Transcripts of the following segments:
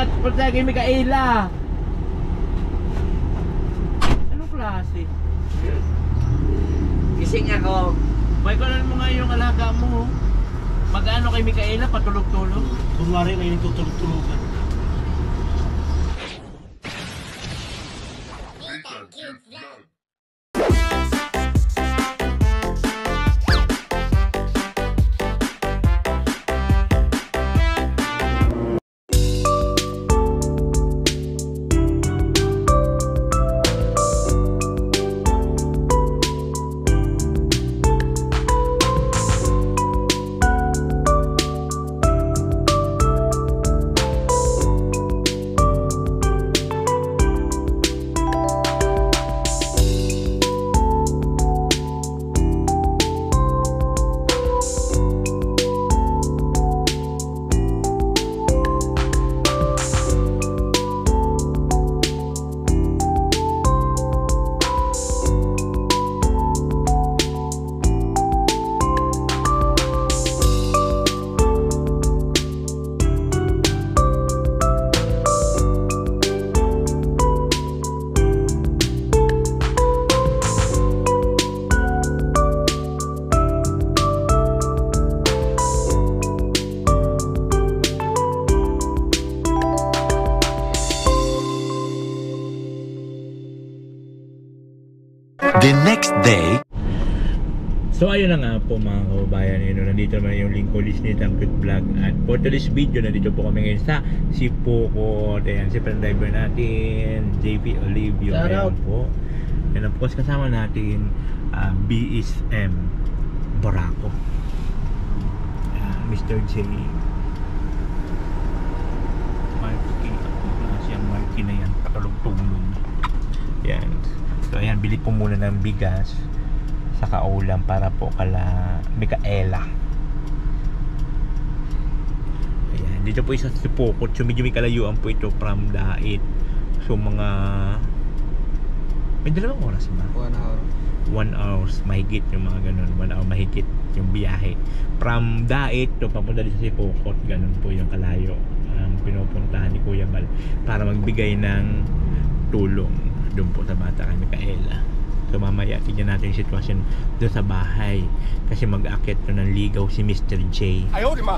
Ingat po tayo kay Micaela. Anong klase? Gising ako. May kanan mo nga yung alaga mo. Mag-ano kay Micaela, patulog-tulog? Kunwari may nagtutulog-tulogan. The next day. So ayun na nga po mga kababayan, nandito naman yung link ko list ni Quick Vlog. At for today's video, nandito po kami ngayon sa Sipoko. Ayan, si friend driver natin, JP Olivio. Ayan po. And of course kasama natin BSM Boracay. Mr. J Marky. Siyang Marky na yan, katulog-tulog. Ayan. So ayan, bili po muna ng bigas sa kaulam para po kala Micaela. Ayan, dito po isa sa Sipoko. So medyo may kalayuan po ito from Dait. So mga may 2 oras ba? 1 hour. 1 hour mahigit yung mga ganun. 1 hour mahigit yung biyahe from Dait to papunta dito sa Sipoko. Ganun po yung kalayo ang pinupuntahan ni Kuya Bal para magbigay ng tulong doon po sa bata kay Micaela. So mamaya tignan natin yung sitwasyon doon sa bahay kasi mag-aakyat na ng ligaw si Mr. J. Ayaw, di ba?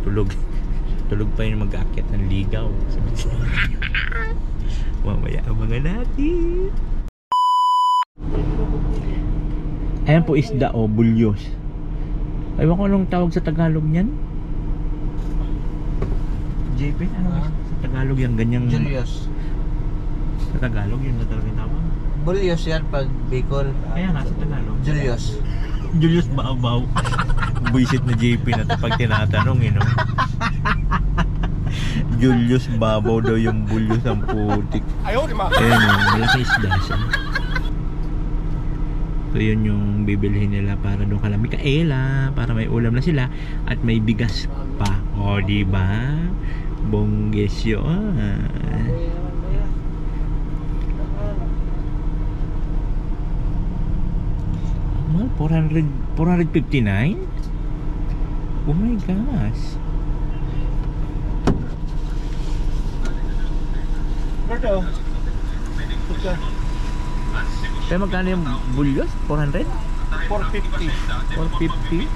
Tulog pa yung mag-aakyat ng ligaw. Mamaya abangan natin. Ayan po isda o bulyos. Ewan ko anong tawag sa Tagalog niyan. JP, ano sa Tagalog yung ganyang Julius. Sa Tagalog yun na talagang tawag. Julius yan pag Bicol. Kaya nga sa Tagalog Julius. Julius Baabaw. Buisit na JP na ito pag tinatanong no? Julius Babaw daw yung bulyos ang putik. Ayaw, di ba? Ayan o, malaki isda siya. So yun yung bibilhin nila para doon kala Micaela, para may ulam na sila at may bigas pa. O diba? Bongges yun. 459? Oh my gosh. Berto. Kaya magkano yung bulyos? 400? 450. 450?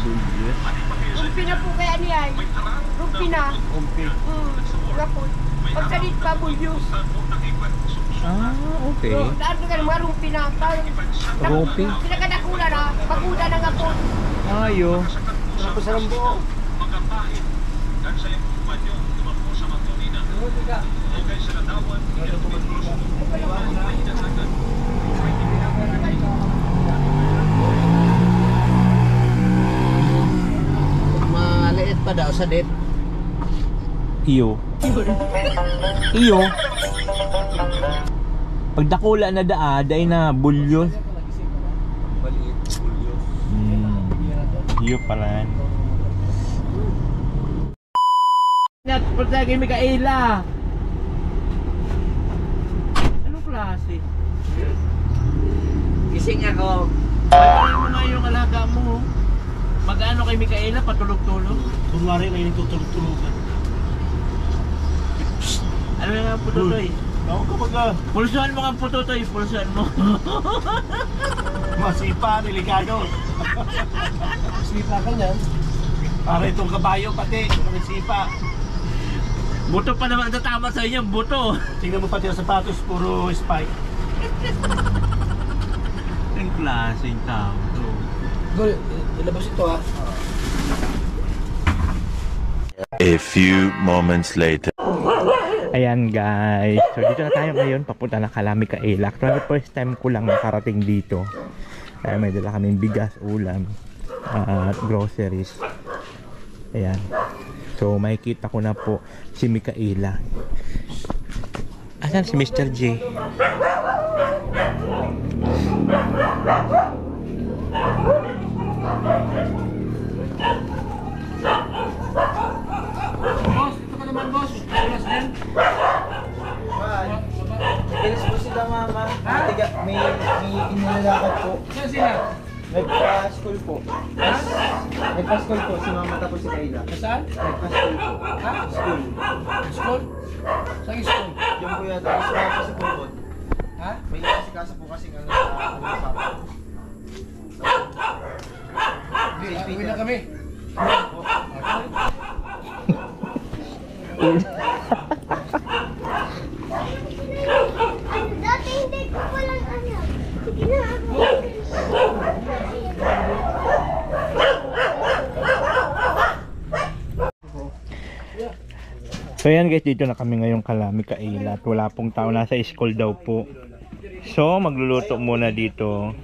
Bulyos. Rumpi na po kaya niya ay. Rumpi na. Umpi. Rapon. Pagsalit pa bulyos. Ah, okay. So, daan ka ng mga rumpi na. Rumpi? Pinakadakula na. Paguda na nga po. Ayo. Tapos sa buo. Maliit pa daw sa date. Iyo. Iyo. Pag dakula na daay na bulyos. Maliit, bulyos. Iyo pala. Ingat po tayo kay Micaela. Anong klase? Gising ako. Pagkain mo nga yung alaga mo. Mag-ano kay Micaela, patulog-tulog? Kunwari may nagtutulog-tulugan. Ano nga pututoy? Ako kapag Pulsuhan mo nga pututoy, pulsuhan mo. masipa, delikado. Sipa ka niyan. Para itong kabayo pati, masipa. Buto pa naman tatama sa inyo, buto. Tingnan mo pati ang sapatos, puro spike. Ang klaseng tao to. Gol, ilabas ito ha. A few moments later. Ayan guys, so dito na tayo ngayon, papunta na kala Micaela. Actually first time ko lang nakarating dito. Kaya may dala kaming bigas, ulam, at groceries. Ayan. So makikita ko na po si Micaela. Asan si Mr. J? Boss, ito ka naman boss. Boss din. Bilis po sila mama. May inilalakad po. Saan sila? Nagpa-school po. Nagpa-school po si mama tapos si Kayla. Saan? Nagpa-school po. Ha? School. School? Saan school? Yung po yata. Kasi mama sa Purkot. Ha? May kasi po kasing ano sa papa. Uwi na kami. Dati hindi ko walang ano. So yan guys, dito na kami ngayong kala Micaela at wala pong tao, nasa school daw po. So magluluto muna dito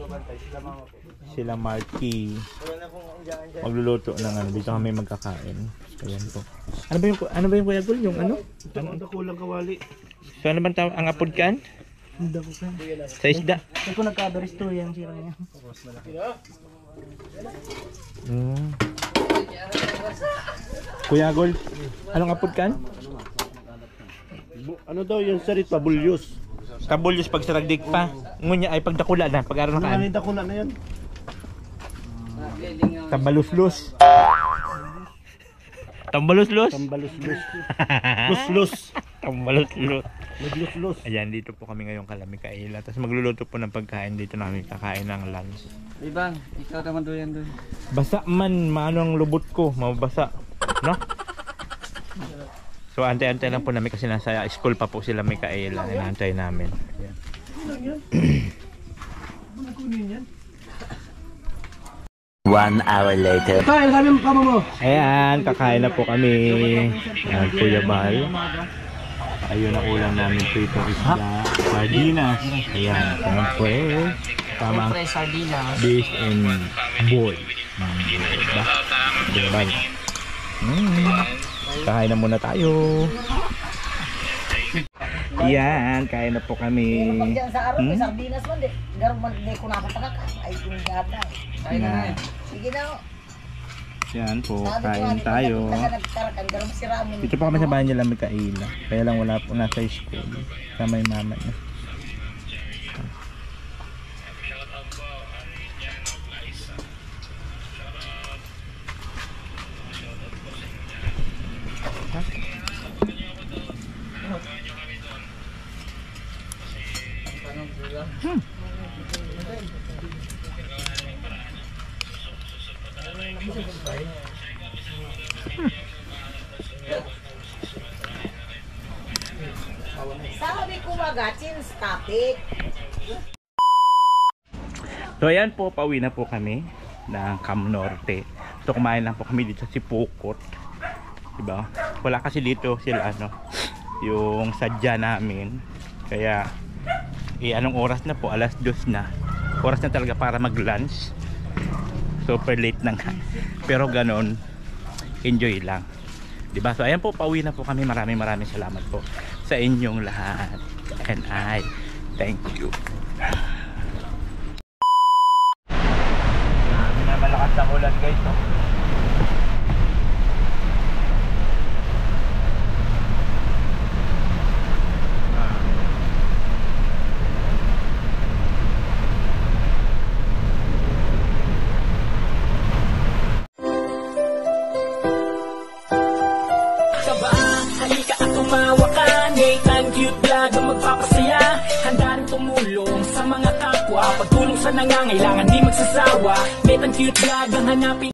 sila Marky. Magluluto ng ano, dito kami magkakain. Ayan po. Ano ba yung Kuya Gul? Yung ano? Ang kulang kawali. So ano bang tawag ang apod kan? Hindi ko kan. Sa isda? Ito ko nagka-baristo yan sira niya. Kuya Gul, anong apod kan? Ano daw yung sarit pabulyos? Kabulyos pag saragdig pa. Ngunya ay pagdakula na, pag araw na kaan. Nanganita ko na yan. Tambaluslus. Tambaluslus? Tambaluslus. Luslus. Tambaluslus. Nagluslus. Ayan, dito po kami ngayong kala Micaela. Tapos magluluto po ng pagkain. Dito namin kakain ng lunch. Ibang, ikaw naman doon yan doon. Basa man, maano ang lubot ko. Mabasa. No? So, antay-antay lang po namin kasi nasa school pa po sila Micaela. Inaantay namin. Ayan. 1 hour later. Kaya kami kamo mo. Ayan, kakain na po kami. Ayan, Kuya Bal. Ayun ang ulam namin po itong isda. Sardinas. Ayan, siyempre. Tama ang beef and boy. Diba? Kuya Bal. Kakain na muna tayo. Yan, kain na po kami. Sa araw, may sardinas man, di. Garo man, di ko nakapagak. Ay, tinggahan na. Kain na eh. Sige na. Yan po, kain tayo. Dito po kami sa bahay nila Micaela. Kaya lang wala po nasa school. Sama yung mama niya. Sabi ko magachin, static. So ayan po, pauwi na po kami ng Cam Norte. So kumain lang po kami dito sa Sipokot. Diba? Wala kasi dito sila ano, yung sadya namin. Kaya anong oras na po? Alas 2 na. Oras na talaga para mag-lunch. Super late na nga. Pero ganon, enjoy lang. Diba? So ayan po, pauwi na po kami. Maraming salamat po sa inyong lahat. And I thank you. Malakas ang ulan guys, no? halika at tumawa ka. Nathan Cute Vlog ang magpapasaya. Handa rin tumulong sa mga kapwa, pagtulong sa nangangailangan di magsasawa. Nathan Cute Vlog ang hanapin.